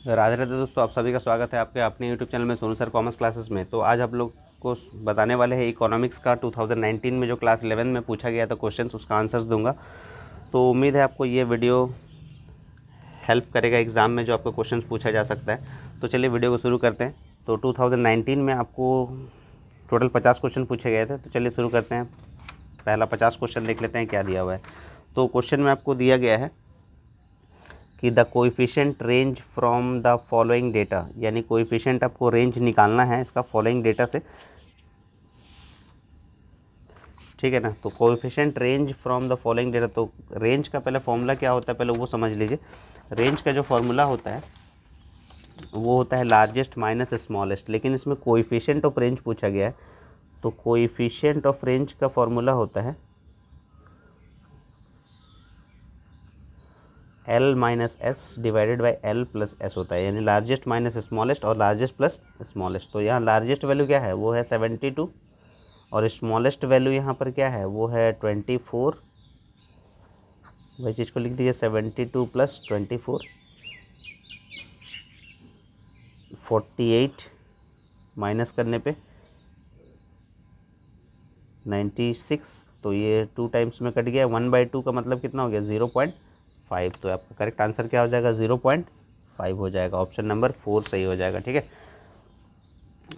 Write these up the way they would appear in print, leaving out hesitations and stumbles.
राधे राधे दोस्तों, आप सभी का स्वागत है आपके अपने यूट्यूब चैनल में सोनू सर कॉमर्स क्लासेस में। तो आज आप लोग को बताने वाले हैं इकोनॉमिक्स का 2019 में जो क्लास 11 में पूछा गया था क्वेश्चंस, उसका आंसर्स दूंगा। तो उम्मीद है आपको ये वीडियो हेल्प करेगा एग्ज़ाम में जो आपको क्वेश्चंस पूछा जा सकता है। तो चलिए वीडियो को शुरू करते हैं। तो 2019 में आपको टोटल 50 क्वेश्चन पूछे गए थे। तो चलिए शुरू करते हैं। पहला 50 क्वेश्चन देख लेते हैं क्या दिया हुआ है। तो क्वेश्चन में आपको दिया गया है कि the coefficient range from the following data, यानी कोएफिशिएंट आपको रेंज निकालना है इसका फॉलोइंग डेटा से, ठीक है ना। तो coefficient range from the following data, तो रेंज का पहले फॉर्मूला क्या होता है पहले वो समझ लीजिए। रेंज का जो फॉर्मूला होता है वो होता है लार्जेस्ट माइनस स्मॉलेस्ट, लेकिन इसमें कोएफिशिएंट ऑफ रेंज पूछा गया है। तो कोएफिशिएंट ऑफ रेंज का फॉर्मूला होता है L minus S divided by L plus S होता है, यानी लार्जेस्ट माइनस स्मॉलेस्ट और लार्जेस्ट प्लस स्मॉलेस्ट। तो यहाँ लार्जेस्ट वैल्यू क्या है वो है 72 और स्मॉलेस्ट वैल्यू यहाँ पर क्या है वो है 24। वही चीज़ को लिख दीजिए 72 प्लस 24 48 माइनस करने पे 96। तो ये 2 टाइम्स में कट गया, 1/2 का मतलब कितना हो गया 0.5। तो आपका करेक्ट आंसर क्या हो जाएगा 0.5 हो जाएगा। ऑप्शन नंबर 4 सही हो जाएगा, ठीक है।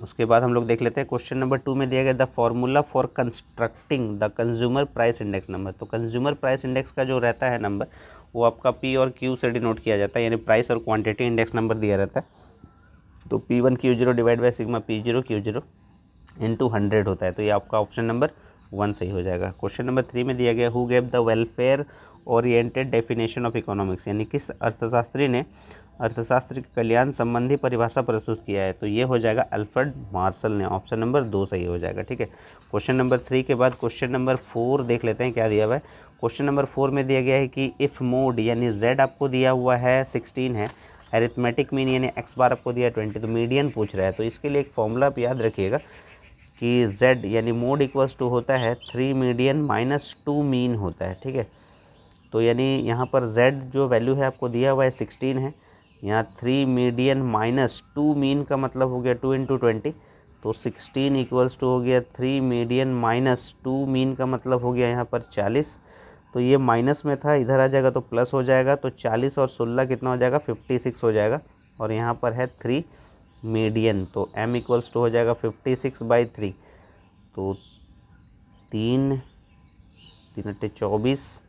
उसके बाद हम लोग देख लेते हैं क्वेश्चन नंबर 2 में दिया गया the formula for constructing the consumer price index number. तो कंज्यूमर प्राइस इंडेक्स का जो रहता है नंबर वो आपका पी और क्यू से डिनोट किया जाता है, यानी प्राइस और क्वांटिटी इंडेक्स नंबर दिया रहता है। तो P1Q0 divide by sigma P0Q0 into 100 होता है। तो ये आपका ऑप्शन नंबर 1 सही हो जाएगा। क्वेश्चन नंबर 3 में दिया गया who gave the welfare oriented definition of economics, यानी किस अर्थशास्त्री ने अर्थशास्त्र के कल्याण संबंधी परिभाषा प्रस्तुत किया है। तो ये हो जाएगा अल्फ्रेड मार्शल ने। ऑप्शन नंबर 2 सही हो जाएगा, ठीक है। क्वेश्चन नंबर 3 के बाद क्वेश्चन नंबर 4 देख लेते हैं क्या दिया हुआ है। क्वेश्चन नंबर 4 में दिया गया है कि इफ़ मोड यानी z आपको दिया हुआ है 16 है, अरिथमेटिक मीन यानी x बार आपको दिया 20, तो मीडियन पूछ रहा है। तो इसके लिए एक फॉर्मूला आप याद रखिएगा कि z यानी मोड इक्वल्स टू होता है 3 मीडियन माइनस 2 मीन होता है, ठीक है। तो यानी यहाँ पर z जो वैल्यू है आपको दिया हुआ है 16 है, यहाँ 3 मीडियन माइनस 2 मीन का मतलब हो गया 2 इंटू 20, तो 16 इक्वल्स टू हो गया 3 मीडियन माइनस 2 मीन का मतलब हो गया यहाँ पर 40। तो ये माइनस में था, इधर आ जाएगा तो प्लस हो जाएगा, तो 40 और 16 कितना हो जाएगा 56 हो जाएगा। और यहाँ पर है 3 मीडियन, तो m इक्वल्स टू हो जाएगा 56/3। तो 3 3 अट्ठे 24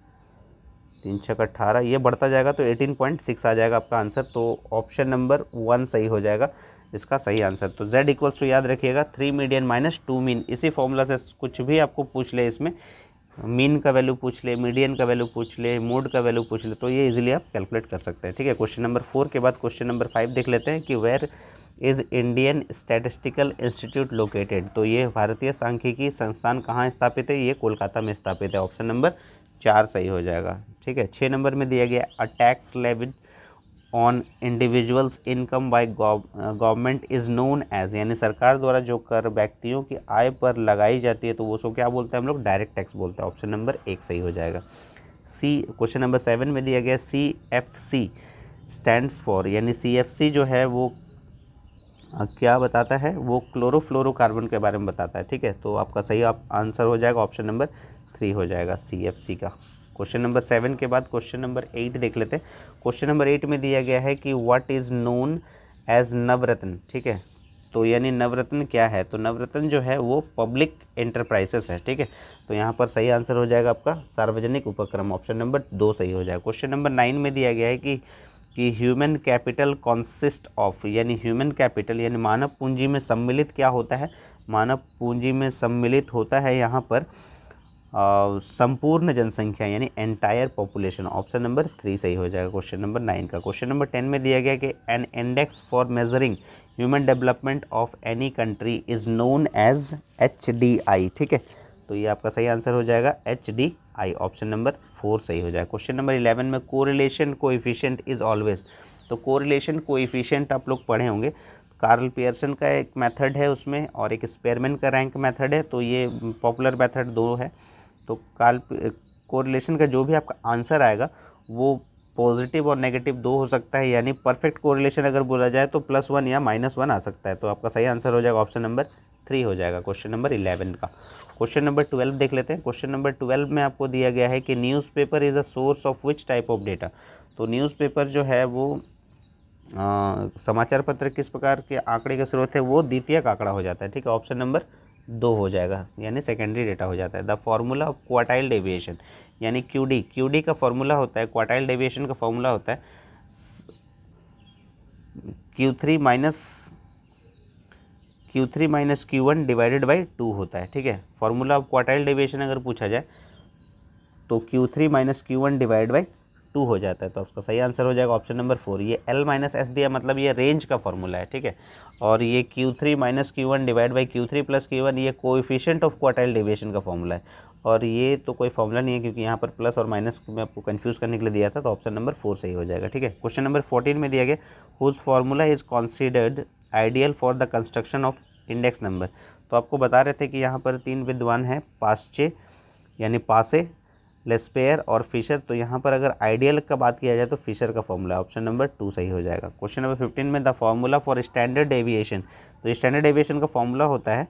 3 छः 18, ये बढ़ता जाएगा तो 18.6 आ जाएगा आपका आंसर। तो ऑप्शन नंबर 1 सही हो जाएगा इसका सही आंसर। तो z इक्वल्स टू याद रखिएगा 3 मीडियन माइनस 2 मीन। इसी फॉर्मूला से कुछ भी आपको पूछ ले, इसमें मीन का वैल्यू पूछ ले, मीडियन का वैल्यू पूछ ले, मोड का वैल्यू पूछ ले, तो ये इजीली आप कैलकुलेट कर सकते हैं, ठीक है। क्वेश्चन नंबर 4 के बाद क्वेश्चन नंबर 5 देख लेते हैं कि where is Indian Statistical Institute located. तो ये भारतीय सांख्यिकी संस्थान कहाँ स्थापित है, ये कोलकाता में स्थापित है। ऑप्शन नंबर 4 सही हो जाएगा, ठीक है। 6 नंबर में दिया गया a tax levied on individuals income by government is known as, यानी सरकार द्वारा जो कर व्यक्तियों की आय पर लगाई जाती है तो वो उसको क्या बोलते हैं हम लोग, डायरेक्ट टैक्स बोलते हैं। ऑप्शन नंबर 1 सही हो जाएगा। सी क्वेश्चन नंबर 7 में दिया गया CFC स्टैंड्स फॉर, यानी CFC जो है वो क्या बताता है, वो क्लोरोफ्लोरोकार्बन के बारे में बताता है, ठीक है। तो आपका सही आंसर हो जाएगा ऑप्शन नंबर 3 हो जाएगा CFC का। क्वेश्चन नंबर 7 के बाद क्वेश्चन नंबर 8 देख लेते हैं। क्वेश्चन नंबर 8 में दिया गया है कि व्हाट इज़ नोन एज नवरत्न, ठीक है। तो यानी नवरत्न क्या है, तो नवरत्न जो है वो पब्लिक एंटरप्राइजेस है, ठीक है। तो यहाँ पर सही आंसर हो जाएगा आपका सार्वजनिक उपक्रम। ऑप्शन नंबर 2 सही हो जाएगा। क्वेश्चन नंबर 9 में दिया गया है कि ह्यूमन कैपिटल कॉन्सिस्ट ऑफ, यानी ह्यूमन कैपिटल यानी मानव पूंजी में सम्मिलित क्या होता है, मानव पूंजी में सम्मिलित होता है यहाँ पर संपूर्ण जनसंख्या यानी एंटायर पॉपुलेशन। ऑप्शन नंबर 3 सही हो जाएगा क्वेश्चन नंबर 9 का। क्वेश्चन नंबर 10 में दिया गया कि an index for measuring human development of any country is known as HDI, ठीक है। तो ये आपका सही आंसर हो जाएगा HDI। ऑप्शन नंबर 4 सही हो जाएगा। क्वेश्चन नंबर 11 में कोरिलेशन कोएफिशिएंट इज़ ऑलवेज। तो कोरिलेशन कोएफिशिएंट आप लोग पढ़े होंगे, कार्ल पियर्सन का एक मेथड है उसमें और एक स्पेरमैन का रैंक मेथड है, तो ये पॉपुलर मेथड दो है। तो कोरिलेशन का जो भी आपका आंसर आएगा वो पॉजिटिव और नेगेटिव दो हो सकता है, यानी परफेक्ट कोरिलेशन अगर बोला जाए तो +1 या -1 आ सकता है। तो आपका सही आंसर हो जाएगा ऑप्शन नंबर 3 हो जाएगा क्वेश्चन नंबर 11 का। क्वेश्चन नंबर 12 देख लेते हैं। क्वेश्चन नंबर 12 में आपको दिया गया है कि newspaper is a source of which type of data. तो न्यूज़पेपर जो है वो समाचार पत्र किस प्रकार के आंकड़े का स्रोत है, वो द्वितीयक आंकड़ा हो जाता है। ठीक है, ऑप्शन नंबर 2 हो जाएगा, यानी सेकेंडरी डेटा हो जाता है। The formula of quartile deviation, यानी क्यूडी का फॉर्मूला होता है, क्वार्टाइल डेविएशन का फॉर्मूला होता है Q3 minus Q1 divided by 2 होता है। ठीक है, फॉर्मूला ऑफ क्वार्टाइल डेविएशन अगर पूछा जाए तो Q3 minus Q1 divide by 2 हो जाता है। तो उसका सही आंसर हो जाएगा ऑप्शन नंबर 4। ये L माइनस एस दिया, मतलब ये रेंज का फॉर्मूला है। ठीक है, और ये Q3 minus Q1 divide by Q3 plus Q1 ये कोएफिशिएंट ऑफ क्वार्टाइल डेविएशन का फॉर्मूला है। और ये तो कोई फॉर्मूला नहीं है, क्योंकि यहाँ पर प्लस और माइनस में आपको कंफ्यूज करने के लिए दिया था। तो ऑप्शन नंबर 4 सही हो जाएगा। ठीक है, क्वेश्चन नंबर 14 में दिया गया whose formula is considered ideal for the construction of index number. तो आपको बता रहे थे कि यहाँ पर 3 विद्वान हैं, पास्चे यानी पासे, लेस्पेयर और फिशर। तो यहाँ पर अगर आइडियल का बात किया जाए तो फिशर का फॉर्मूला है, ऑप्शन नंबर 2 सही हो जाएगा। क्वेश्चन नंबर 15 में the formula for standard deviation. तो स्टैंडर्ड डेविएशन का फॉर्मूला होता है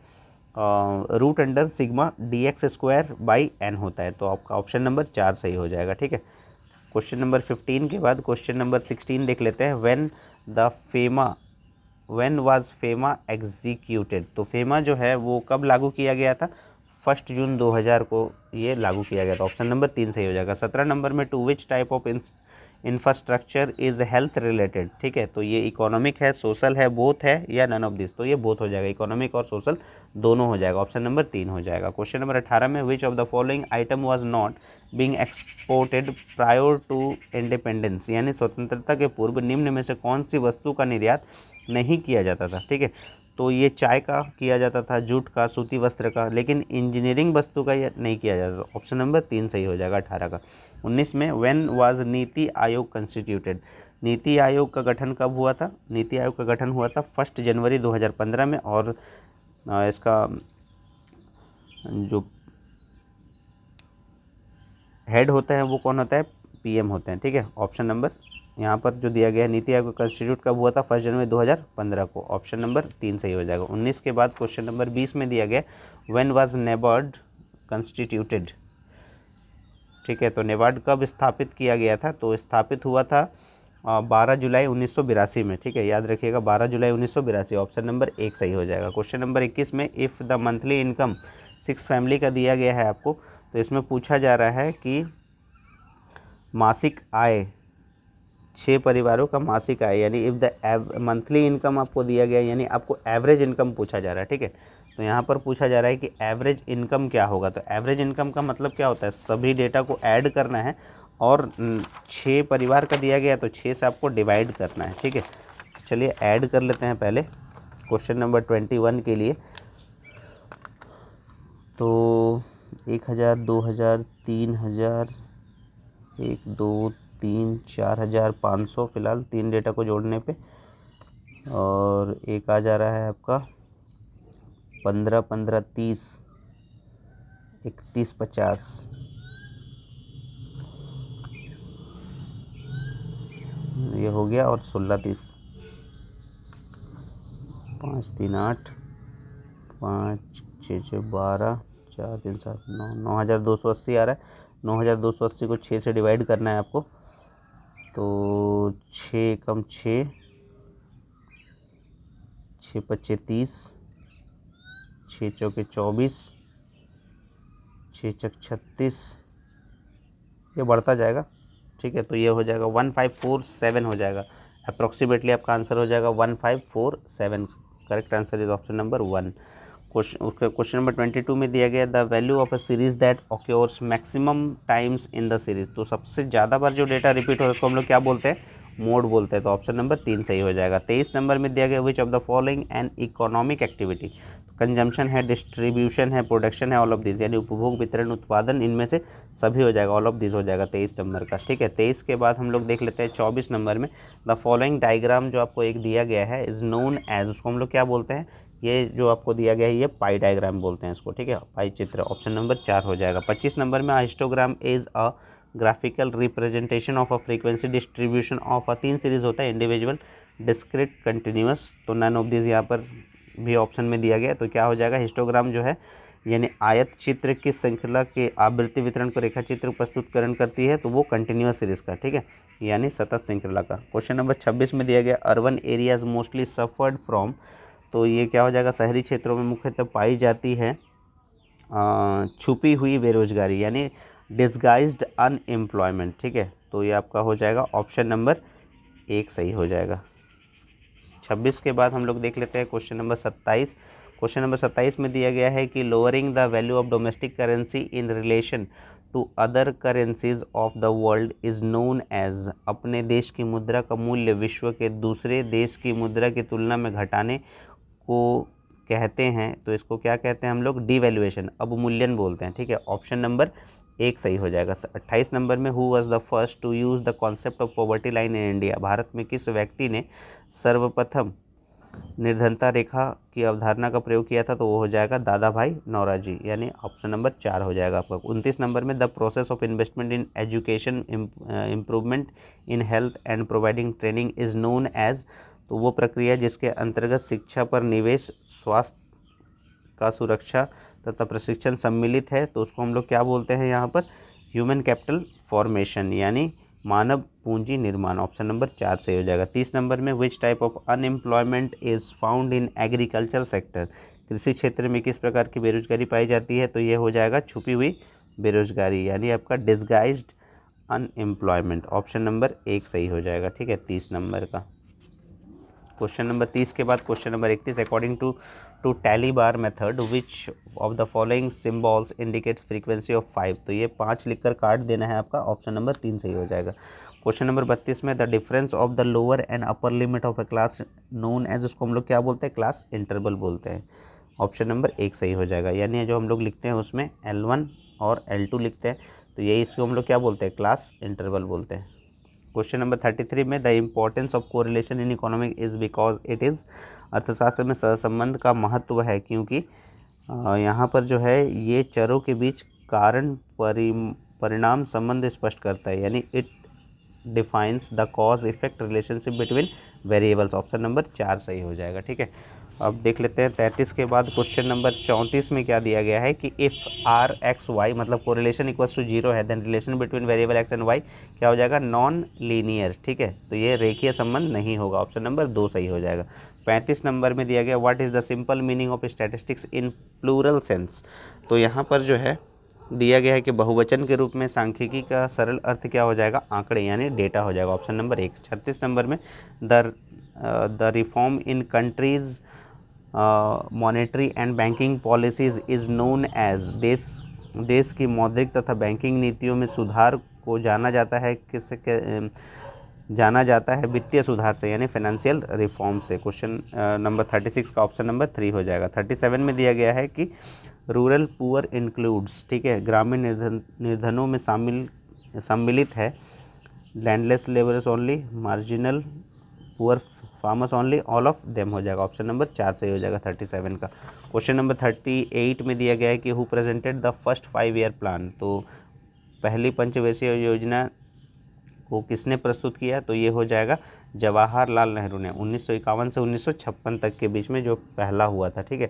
√(सिग्मा)dx² (n) होता है। तो आपका ऑप्शन नंबर 4 सही हो जाएगा। ठीक है, क्वेश्चन नंबर 15 के बाद क्वेश्चन नंबर 16 देख लेते हैं। When was FEMA executed. तो फेमा जो है वो कब लागू किया गया था, 1 जून 2000 को ये लागू किया गया था। ऑप्शन नंबर 3 सही हो जाएगा। 17 नंबर में to which type of infrastructure is health related. ठीक है, तो ये इकोनॉमिक है, सोशल है, बोथ है या नन ऑफ दिस। तो ये बोथ हो जाएगा, इकोनॉमिक और सोशल दोनों हो जाएगा। ऑप्शन नंबर 3 हो जाएगा। क्वेश्चन नंबर 18 में which of the following item was not being exported prior to independence, यानी स्वतंत्रता के पूर्व निम्न में से कौन सी वस्तु का निर्यात नहीं किया जाता था। ठीक है, तो ये चाय का किया जाता था, जूट का, सूती वस्त्र का, लेकिन इंजीनियरिंग वस्तु का ये नहीं किया जाता। ऑप्शन नंबर 3 सही हो जाएगा 18 का। 19 में when was NITI Aayog constituted. NITI Aayog का गठन कब हुआ था, नीति आयोग का गठन हुआ था 1 जनवरी 2015 में। और इसका जो हेड होता है वो कौन होता है, PM होते हैं। ठीक है, ऑप्शन नंबर यहाँ पर जो दिया गया है नीति आयोग कंस्टिट्यूट कब हुआ था, 1 जनवरी 2015 को। ऑप्शन नंबर 3 सही हो जाएगा। 19 के बाद क्वेश्चन नंबर 20 में दिया गया व्हेन वाज नेबार्ड कंस्टिट्यूटेड। ठीक है, तो नेबार्ड कब स्थापित किया गया था, तो स्थापित हुआ था 12 जुलाई 1982 में। ठीक है, याद रखिएगा 12 जुलाई 1982। ऑप्शन नंबर 1 सही हो जाएगा। क्वेश्चन नंबर 21 में if the monthly income 6 family का दिया गया है आपको, तो इसमें पूछा जा रहा है कि मासिक आय 6 परिवारों का मासिक आय, यानी इफ़ द मंथली इनकम आपको दिया गया, यानी आपको एवरेज इनकम पूछा जा रहा है। ठीक है, तो यहाँ पर पूछा जा रहा है कि एवरेज इनकम क्या होगा। तो एवरेज इनकम का मतलब क्या होता है, सभी डेटा को ऐड करना है और 6 परिवार का दिया गया तो 6 से आपको डिवाइड करना है। ठीक है, चलिए ऐड कर लेते हैं पहले क्वेश्चन नंबर 21 के लिए। तो 1000, 2000, 3000, 1, 2, 3, 4500 फ़िलहाल 3 डेटा को जोड़ने पे, और एक आ जा रहा है आपका 15, 15, 30, 31, 50, ये हो गया, और 16, 30, 5, 3, 8, 5, 6, 6, 12, 4, 3, 7, 9, 9280 आ रहा है। 9280 को 6 से डिवाइड करना है आपको। तो 6 कम 6, 6 पच्चे 30, 6 चौके 24, 6 चक 36, ये बढ़ता जाएगा। ठीक है, तो ये हो जाएगा 1547 हो जाएगा। अप्रॉक्सीमेटली आपका आंसर हो जाएगा 1547। Correct answer is option number 1। Question number 22 में दिया गया the value of a series that occurs maximum times in the series. तो सबसे ज़्यादा बार जो डेटा रिपीट होता है उसको हम लोग क्या बोलते हैं, मोड बोलते हैं। तो ऑप्शन नंबर 3 सही हो जाएगा। 23 नंबर में दिया गया विच of the following an economic activity. Consumption है, डिस्ट्रीब्यूशन है, प्रोडक्शन है, ऑल ऑफ दिस, यानी उपभोग, वितरण, उत्पादन, इनमें से सभी हो जाएगा, ऑल ऑफ दिस हो जाएगा 23 नंबर का। ठीक है, 23 के बाद हम लोग देख लेते हैं 24 नंबर में द फॉलोइंग डायग्राम जो आपको एक दिया गया है इज़ नोन एज, उसको हम लोग क्या बोलते हैं, ये जो आपको दिया गया है ये पाई डायग्राम बोलते हैं इसको। ठीक है, पाई चित्र, ऑप्शन नंबर 4 हो जाएगा। 25 नंबर में histogram is a graphical representation of a frequency distribution of a, 3 series होता है, इंडिविजुअल, डिस्क्रीट, कंटिन्यूस, तो नन ऑफ दिस यहाँ पर भी ऑप्शन में दिया गया। तो क्या हो जाएगा, हिस्टोग्राम जो है यानी आयत चित्र की श्रृंखला के आवृत्ति वितरण को रेखा चित्र प्रस्तुतकरण करती है, तो वो कंटिन्यूस सीरीज का, ठीक है, यानी सतत श्रृंखला का। क्वेश्चन नंबर 26 में दिया गया urban areas mostly suffered from, तो ये क्या हो जाएगा, शहरी क्षेत्रों में मुख्यतः पाई जाती है छुपी हुई बेरोजगारी यानी डिस्गाइज्ड अनएम्प्लॉयमेंट, ठीक है, तो ये आपका हो जाएगा ऑप्शन नंबर 1 सही हो जाएगा। 26 के बाद हम लोग देख लेते हैं क्वेश्चन नंबर 27। क्वेश्चन नंबर 27 में दिया गया है कि lowering the value of domestic currency in relation to other currencies of the world is known as, अपने देश की मुद्रा का मूल्य विश्व के दूसरे देश की मुद्रा की तुलना में घटाने को कहते हैं, तो इसको क्या कहते हैं हम लोग, डिवैल्यूएशन, अवमूल्यन बोलते हैं, ठीक है, ऑप्शन नंबर 1 सही हो जाएगा। 28 नंबर में who was the first to use the concept of poverty line in India, Bharat में किस व्यक्ति ने सर्वप्रथम निर्धनता रेखा की अवधारणा का प्रयोग किया था, तो वो हो जाएगा दादा भाई नौरोजी, यानी ऑप्शन नंबर 4 हो जाएगा आपका। 29 नंबर में the process of investment in education improvement in health and providing training is known as, तो वो प्रक्रिया जिसके अंतर्गत शिक्षा पर निवेश, स्वास्थ्य का सुरक्षा तथा प्रशिक्षण सम्मिलित है, तो उसको हम लोग क्या बोलते हैं यहाँ पर, ह्यूमन कैपिटल फॉर्मेशन यानी मानव पूंजी निर्माण, ऑप्शन नंबर 4 से हो जाएगा। 30 नंबर में विच type of unemployment is found in agriculture sector, कृषि क्षेत्र में किस प्रकार की बेरोजगारी पाई जाती है, तो ये हो जाएगा छुपी हुई बेरोजगारी यानी आपका डिस्गाइज्ड अनएम्प्लॉयमेंट, ऑप्शन नंबर 1 सही हो जाएगा, ठीक है, 30 नंबर का। क्वेश्चन नंबर 30 के बाद question number 31, according to tally bar method which of the following symbols indicates frequency of 5, तो ये 5 लिखकर काट देना है आपका, ऑप्शन नंबर 3 सही हो जाएगा। क्वेश्चन नंबर 32 में the difference of the lower and upper limit of a class known as, उसको हम लोग क्या बोलते हैं, क्लास इंटरवल बोलते हैं, ऑप्शन नंबर 1 सही हो जाएगा, यानी जो हम लोग लिखते हैं उसमें L1 और L2 लिखते हैं, तो यही इसको हम लोग क्या बोलते हैं, क्लास इंटरवल बोलते हैं। क्वेश्चन नंबर 33 में the importance of correlation in economic is because it is, अर्थशास्त्र में सहसंबंध का महत्व है क्योंकि यहाँ पर जो है ये चरों के बीच कारण परिणाम संबंध स्पष्ट करता है, यानी it defines the cause effect relationship between variables, option number 4 सही हो जाएगा, ठीक है। अब देख लेते हैं 33 के बाद क्वेश्चन नंबर 34 में क्या दिया गया है कि इफ़ आर एक्स वाई मतलब कोरिलेशन इक्वल्स टू 0 है, then relation between variable x and y क्या हो जाएगा, नॉन लीनियर, ठीक है, तो ये रेखीय संबंध नहीं होगा, ऑप्शन नंबर 2 सही हो जाएगा। 35 नंबर में दिया गया what is the simple meaning of statistics in plural sense, तो यहाँ पर जो है दिया गया है कि बहुवचन के रूप में सांख्यिकी का सरल अर्थ क्या हो जाएगा, आंकड़े यानी डेटा हो जाएगा, ऑप्शन नंबर 1। 36 नंबर में the reform in countries monetary and banking policies is known as, देश की मौद्रिक तथा बैंकिंग नीतियों में सुधार को जाना जाता है जाना जाता है वित्तीय सुधार से यानी फाइनेंशियल रिफॉर्म से। क्वेश्चन नंबर 36 का ऑप्शन नंबर 3 हो जाएगा। 37 में दिया गया है कि रूरल पुअर इंक्लूड्स, ठीक है, ग्रामीण निर्धनों में सम्मिलित है landless labourers only, marginal poor farmers only, all of them हो जाएगा, ऑप्शन नंबर 4 सही हो जाएगा 37 का। क्वेश्चन नंबर 38 में दिया गया है कि who presented the first 5 year plan, तो पहली पंचवर्षीय योजना को किसने प्रस्तुत किया, तो ये हो जाएगा जवाहरलाल नेहरू ने 1951 से 1956 तक के बीच में जो पहला हुआ था, ठीक है,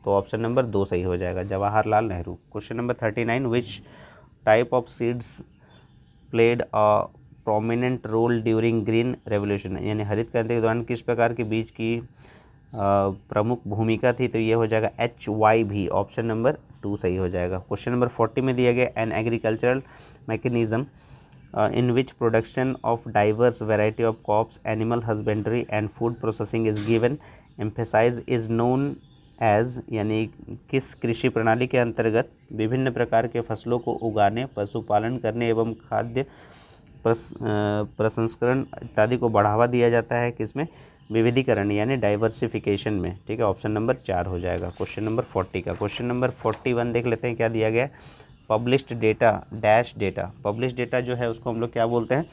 तो ऑप्शन नंबर 2 सही हो जाएगा Jawaharlal Nehru. Question number 39 which type of seeds played a prominent role during Green Revolution, यानी हरित क्रांति के दौरान किस प्रकार के बीज की प्रमुख भूमिका थी, तो ये हो जाएगा HYV, ऑप्शन नंबर 2 सही हो जाएगा। क्वेश्चन नंबर 40 में दिया गया an agricultural mechanism in which production of diverse variety of crops, animal husbandry and food processing is given emphasize is known as, यानी किस कृषि प्रणाली के अंतर्गत विभिन्न प्रकार के फसलों को उगाने, पशुपालन करने एवं खाद्य प्रसंस्करण इत्यादि को बढ़ावा दिया जाता है, किसमें, विविधीकरण यानी डाइवर्सिफिकेशन में, ठीक है, ऑप्शन नंबर 4 हो जाएगा क्वेश्चन नंबर 40 का। क्वेश्चन नंबर 41 देख लेते हैं क्या दिया गया है, published data dash data, published data जो है उसको हम लोग क्या बोलते हैं,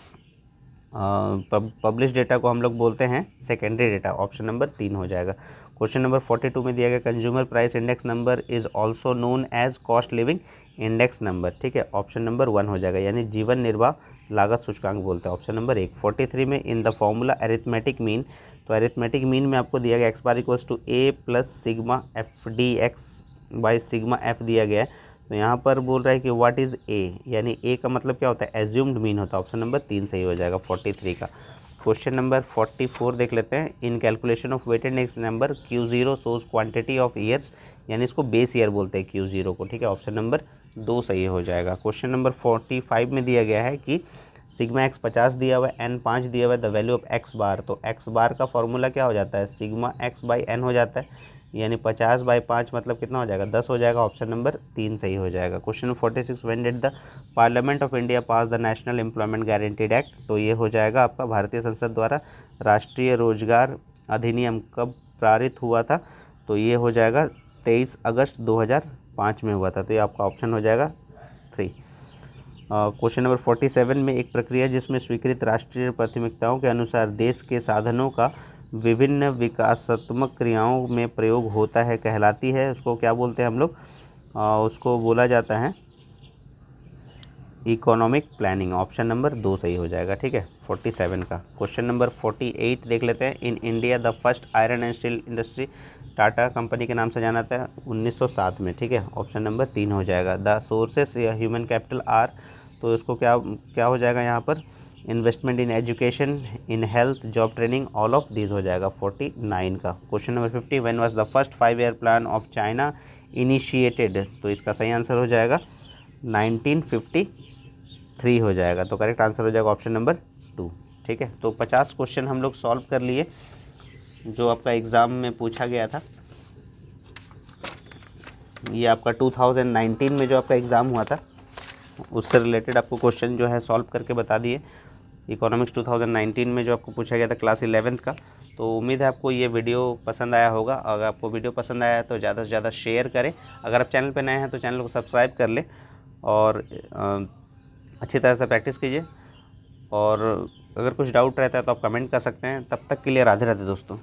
पब्लिश डेटा को हम लोग बोलते हैं सेकेंडरी डेटा, ऑप्शन नंबर 3 हो जाएगा। क्वेश्चन नंबर 42 में दिया गया consumer price index number is also known as cost living index number, ठीक है, ऑप्शन नंबर 1 हो जाएगा, यानी जीवन निर्वाह लागत सूचकांक बोलते हैं, ऑप्शन नंबर 1। 43 में in the formula arithmetic mean, तो एरिथमेटिक मीन में आपको दिया गया x bar equals to a plus sigma f d x by sigma f दिया गया है। तो यहाँ पर बोल रहा है कि व्हाट इज़ ए, यानी ए का मतलब क्या होता है, एज्यूम्ड मीन होता है, ऑप्शन नंबर 3 सही हो जाएगा 43 का। क्वेश्चन नंबर 44 देख लेते हैं। In calculation of weighted index number Q0 shows quantity of years, यानी इसको बेस ईयर बोलते हैं Q0 को, ठीक है, ऑप्शन नंबर 2 सही हो जाएगा। क्वेश्चन नंबर 45 में दिया गया है कि सिग्मा एक्स 50 दिया हुआ है, एन 5 दिया हुआ है, द वैल्यू ऑफ एक्स बार, तो एक्स बार का फॉर्मूला क्या हो जाता है, सिग्मा एक्स बाई एन हो जाता है, यानी 50/5 मतलब कितना हो जाएगा, 10 हो जाएगा, ऑप्शन नंबर 3 सही हो जाएगा। Question number 46, when did the parliament of India pass the national employment guaranteed act, तो ये हो जाएगा आपका भारतीय संसद द्वारा राष्ट्रीय रोजगार अधिनियम कब पारित हुआ था, तो ये हो जाएगा 23 अगस्त 2005 में हुआ था, तो ये आपका ऑप्शन हो जाएगा 3। क्वेश्चन नंबर 47 में एक प्रक्रिया जिसमें स्वीकृत राष्ट्रीय प्राथमिकताओं के अनुसार देश के साधनों का विभिन्न विकासात्मक क्रियाओं में प्रयोग होता है कहलाती है, उसको क्या बोलते हैं हम लोग, उसको बोला जाता है इकोनॉमिक प्लानिंग, ऑप्शन नंबर 2 सही हो जाएगा, ठीक है, 47 का। क्वेश्चन नंबर 48 देख लेते हैं। In India the first iron and steel industry Tata company के नाम से जाना था 1907 में, ठीक है, ऑप्शन नंबर 3 हो जाएगा। The sources human capital R, तो इसको क्या क्या हो जाएगा यहाँ पर, investment in education, in health, job training, all of these हो जाएगा 49 का। Question number 50, when was the first 5 year plan of China initiated, तो इसका सही आंसर हो जाएगा 1953 हो जाएगा, तो करेक्ट आंसर हो जाएगा ऑप्शन नंबर 2, ठीक है। तो 50 क्वेश्चन हम लोग सॉल्व कर लिए जो आपका एग्ज़ाम में पूछा गया था। ये आपका 2019 में जो आपका एग्ज़ाम हुआ था उससे रिलेटेड आपको क्वेश्चन जो है सॉल्व करके बता दिए। इकोनॉमिक्स 2019 में जो आपको पूछा गया था क्लास 11th का। तो उम्मीद है आपको ये वीडियो पसंद आया होगा। अगर आपको वीडियो पसंद आया तो ज़्यादा से ज़्यादा शेयर करें। अगर आप चैनल पर नए हैं तो चैनल को सब्सक्राइब कर लें और अच्छी तरह से प्रैक्टिस कीजिए। और अगर कुछ डाउट रहता है तो आप कमेंट कर सकते हैं। तब तक के लिए राधे राधे दोस्तों।